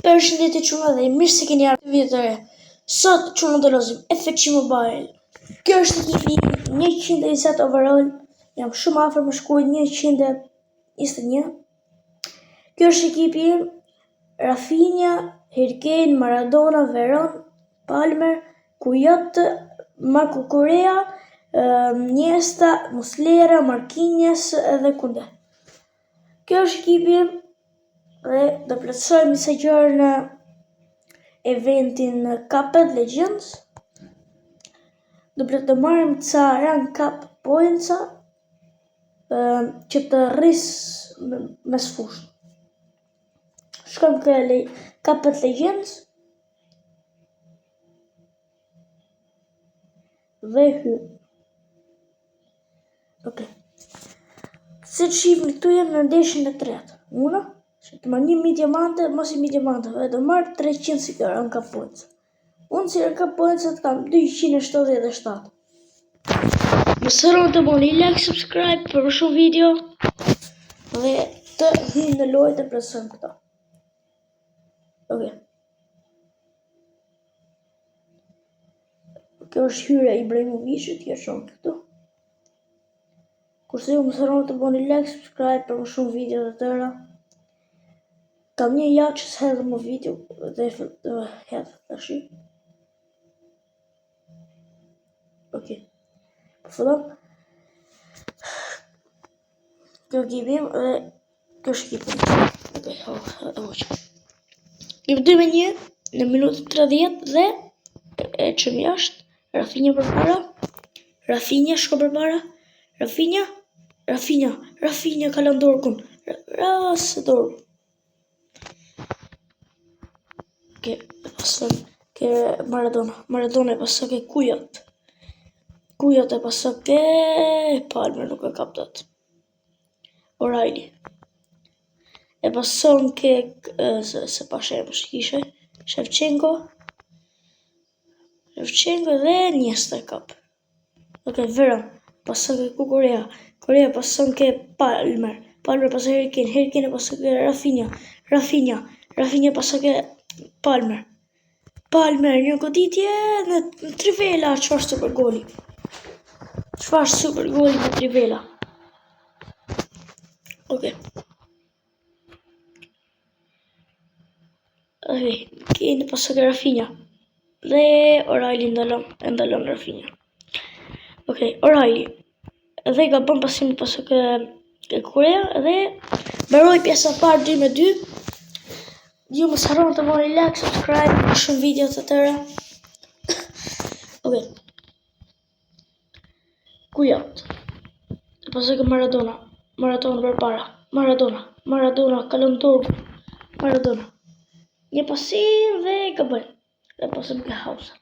Përshëndetje çuna dhe mirë se keni ardhur në video të re. Sot çuna do lozim FC Mobile. Kjo është ekipi 120 overall. Jam shumë afër më shkruaj 121. Kjo është ekipi Rafinha, Harry Maradona, Veron, Palmer, Kuyot, Marco Correa, Iniesta, Muslera, Marquinhos dhe Koundé. Kjo është ekipi dhe do plotësojmë disa gjëra në eventin Cup Legends. Do marrim ca rank cup points që të rris mes fushë. Shkojmë ke Cup Legends dhe hy. Ok. Si të shifni këtu jem në ndeshjen e tretë. Una që të marrë 1000 diamante, mos 1000 diamante, dhe do marrë 300 si kjo rank up points. Unë si rank up points të kam 277. Mos harroni të bëni like, subscribe për më shumë video dhe të hyni në lojë të plotësojmë këto. Ok. Kjo është hyrja e Ibrahimovicit, ja shoh këtu. Kurse ju mos harroni të bëni like, subscribe për më shumë video të tëra. Kam një javë që s'hedhë më video dhe hedhë tashi. Ok. Po fillon. Kjo gibim dhe kjo shkipim. Ok, hoqë. Gjim 2-1 në minutë 30 dhe e qëm jashtë. Rafinha për para. Rafinha shko për para. Rafinha kalon dorkun. Rasë dorkun. Ke Maradona e pasok e Kuyot e pasok e Palmer, nuk e kaptat. O'Reilly e pasok e se pashem shkishe Shevchenko dhe Iniesta e kap. Ok, Veron pasok e Correa pasok e Palmer pasok e Harry Kane pasok e Rafinha pasok e Palmer, një goditje në trivela, çfarë super goli në trivela. Ok. Kane pasok e Rafinha dhe O'Reilly ndalon Rafinha. Ok, O'Reilly dhe gabon pasim pasok e Correa dhe mbaroi pjesa parë 2-2. Ju mos harroni të bëni like, subscribe për shumë video të tëra. Ok. Kuyot. Pasok e Maradona për para. Maradona kalon dorë. Maradona. Një pasim dhe gabon. Dhe pasim ke Hausa.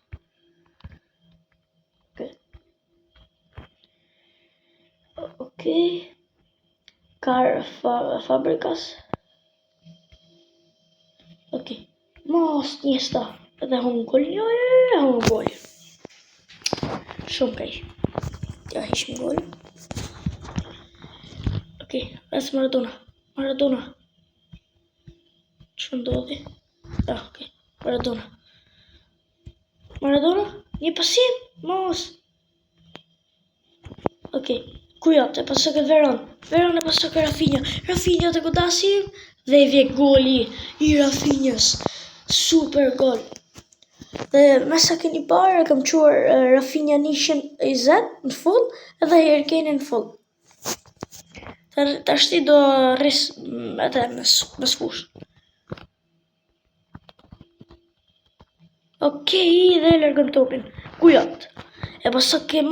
Ok. Fabregas. Ok, mos Iniesta dhe humë gol, shumë kaj, ja hishmë gol. Ok, vesë Maradona, që ndodhi, ok, Maradona, një pasim, mos. Ok, Kuyot e pasok e Veron e pasok e Rafinha të godasim dhe i vje goli i Rafinhës, super gol. Dhe mesa keni parë, kam quar Rafinha 120 në full edhe Harry Kane në full. Tashti do rris atë mes fush. Ok, dhe lërgëm topin. Kuyot e pasok e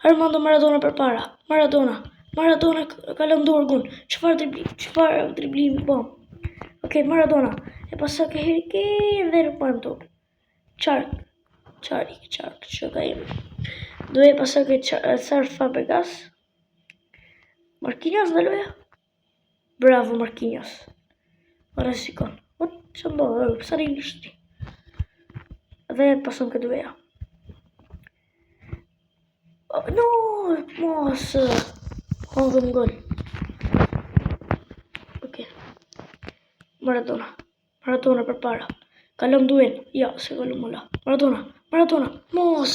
Armando Maradona për para. Maradona kalon dorgun. Çfarë driblimi bom. Ok, Maradona e pasok e Harry Kane dhe nuk marrëm top. Çark, që ka jemi. Do e pasok e Fabregas. Marquinhos dhe loja. Bravo Marquinhos. Resikon. Që ndodhë, pësa rinjë shti. Dhe pasok e dueja. No, mos hodhëm gol. Ok. Maradona Maradona përpara. Kalon duin. Ja, se kalon më la. Maradona. Mos.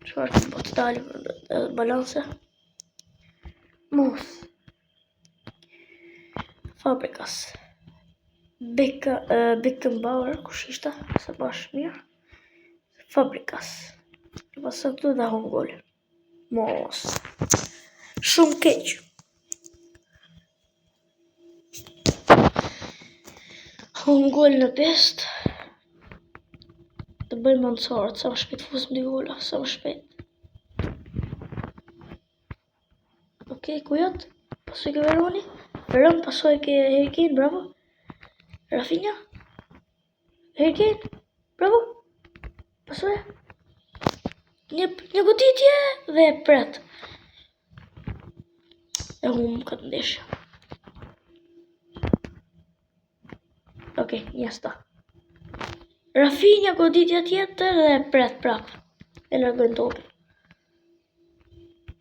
Çfarë të po të dalë balanse? Mos. Fabregas. Beckenbauer, kush ishte? Se bash mirë. Fabregas. E pasën këtu dhe hon gol. Mos. Shumë keq. Hon gol në pest. Të bëjmë mëndësarët, sa më shpejt fuzëm dy gola, sa më shpejt. Okej, kujat? Pasoj ke Veroni. Veron, pasoj ke Harry Kane, bravo. Rafinha. Harry Kane, bravo. Pasoj. Një goditje dhe pret. E humë këtë ndeshë. Okej, njësta. Rafinha goditja tjetër dhe pret prap. E largojnë topin.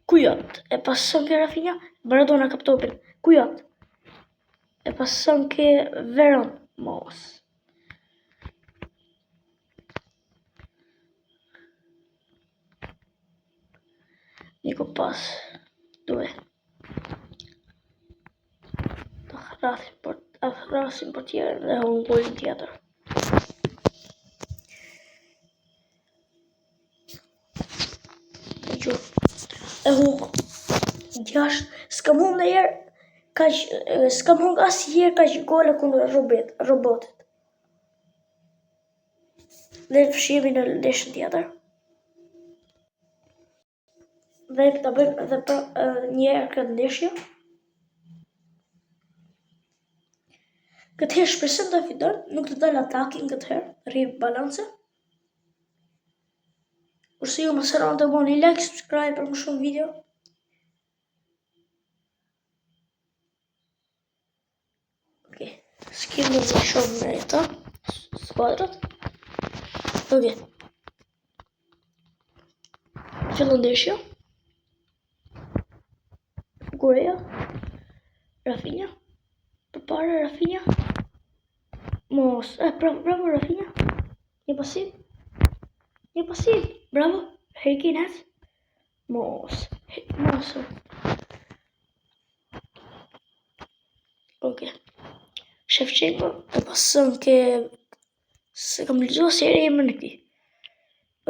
Kujat? E pason ke Rafinha. Maradona kap topin. Kujat? E pason ke Veron. Mos. Niko pas. Due. Rasin për tjerën dhe hon golin tjetër. E hon gjasht. S'kam hon në jerë. S'kam hon asë jerë ka që gole kundër robotit. Dhe fshimi në ndeshën tjetër. Dhe ta bëjmë edhe njerë këtë ndeshje. Këtë herë shpresëm të fiton, nuk të dalë atakin këtë herë, rrim balance. Kurse ju më sëron të bëni like, subscribe për më shumë video. Okej, s'kem në më shumë në jeta, skuadrat. Okej. Fillon ndeshja. Goreja. Rafinha. Përpara Rafinha. Mos. Bravo Rafinha. Një pasim. Bravo. Harry Kane has. Mos. Okej. Shevchenko. E pasën ke... Se kam lëgjohë seri e më në këti.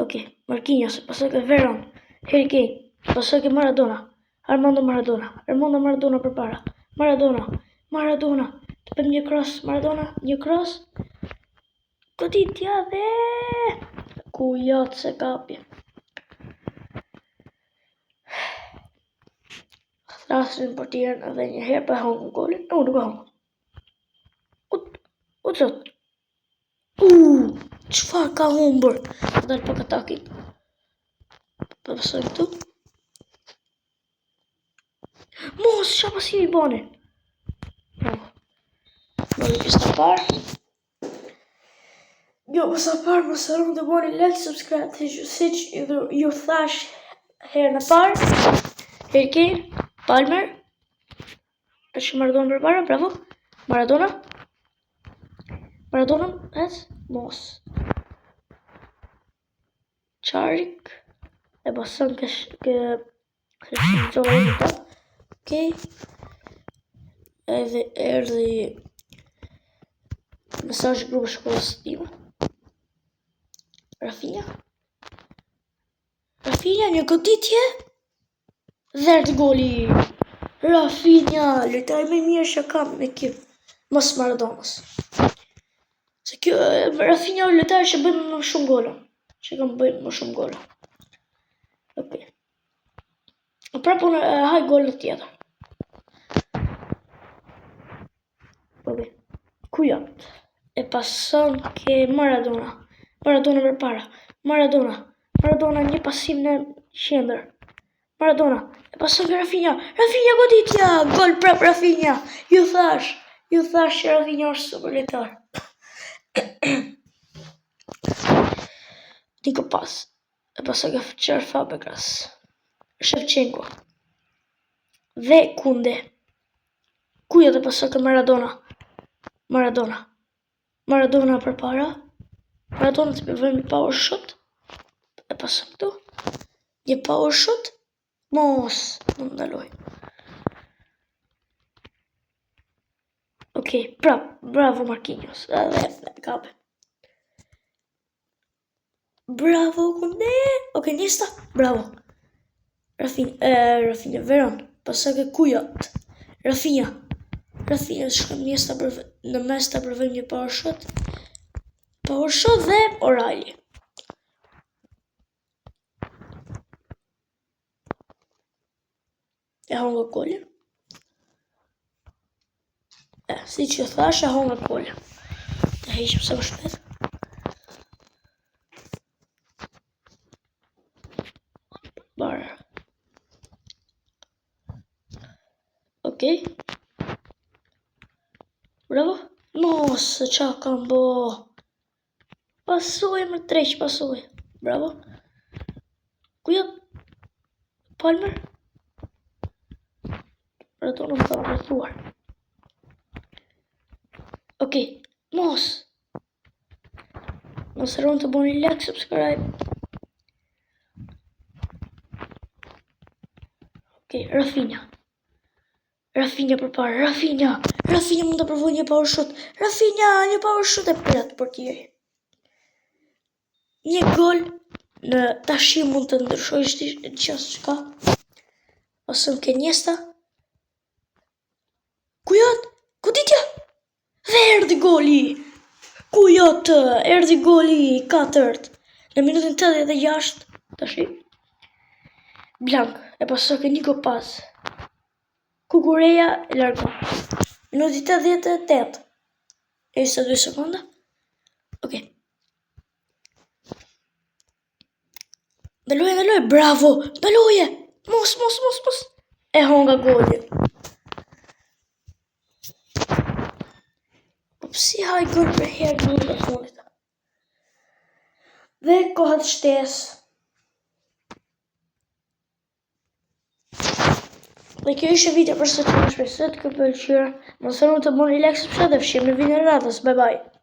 Okej. Marquinhos. E pasën ke Veron. Harry Kane. E pasën ke Maradona. Armando Maradona përpara. Maradona. Të pëm një cross. Maradona. Një cross. Goditja dhe... Ku jatë se kapi. Thrasin për tjerën edhe një herë për hongë golin. Nuk ka hongë. U të zot. Qëfar ka humbër? Dalë për atakin. Përsoj këtu. Mos, qa pasim i bane. Bravo. Në pista parë. Jo, pësa parë, më sërum të bani like, subscribe, si që ju thash herë në parë. Harry Kane, Palmer. Të që Maradona për para, bravo. Maradona, mos. Qarik. E basën ke qovë e një. Okej. Edhe erdi mesazh grupë shkollës time. Rafinha, një goditje dhe erdhi goli. Rafinha, lojtari më i mirë që kam në ekip, mos Maradonës. Se kjo Rafinha është lojtari që bën më shumë gola. Okej. Prapë haj golë tjetër. Okej. Ku jam? E pason ke Maradona për para. Maradona një pasim në qendër. Maradona. E pason ke Rafinha. Rafinha goditja. Gol prap Rafinha. Ju thash që Rafinha është super lojtar. Niko pas. E pason ke Fabregas. Shevchenko. Dhe Kunde. Kuja dhe pasakë Maradona. Maradona për para. Maradona të përvejmë një power shot. E pasëm këtu. Një power shot. Mos. Në ndaloj. Ok, bravo Marquinhos. Dhe kape. Bravo Kunde. Ok, Nesta. Bravo. Rafinha, Veron. Pasakë Kujat. Rafinha, shkëm në mes të përvejmë një power shot dhe O'Reilly. E honga kollin. Si që thash, e honga kollin. E heqëm se më shpet. Barë. Okej. Bravo. Mos, qa kam bo. Pasoj më treq, pasoj. Bravo. Kuja? Palmer? Maradona më ka rrethuar. Okej, mos. Mos harroni të bëni like, subscribe. Okej, Rafinha për parë, Rafinha mund të provoj një power shot. Rafinha, një power shot e plot për tjeri. Një gol në tashi mund të ndryshoj qasë qka. Pasëm ke Nesta. Kujat? Kuditja? Dhe erdi goli. Kujat? Erdi goli 4 në minutin 86. Tashi. Blank. E pasëm ke Niko Paz. Kukureja e largon. Minuti 88. E sa 2 sekonda. Ok. Ndaloje, bravo. Ndaloje. Mos. E honga golin. Po pësi haj gol për herë në të fundit. Dhe kohat shtes. Dhe kjo ishe video për sot, shpresoj të këpëlqyer. Mos harroni të bëni like, subscribe dhe fshim në video radhës. Bye bye.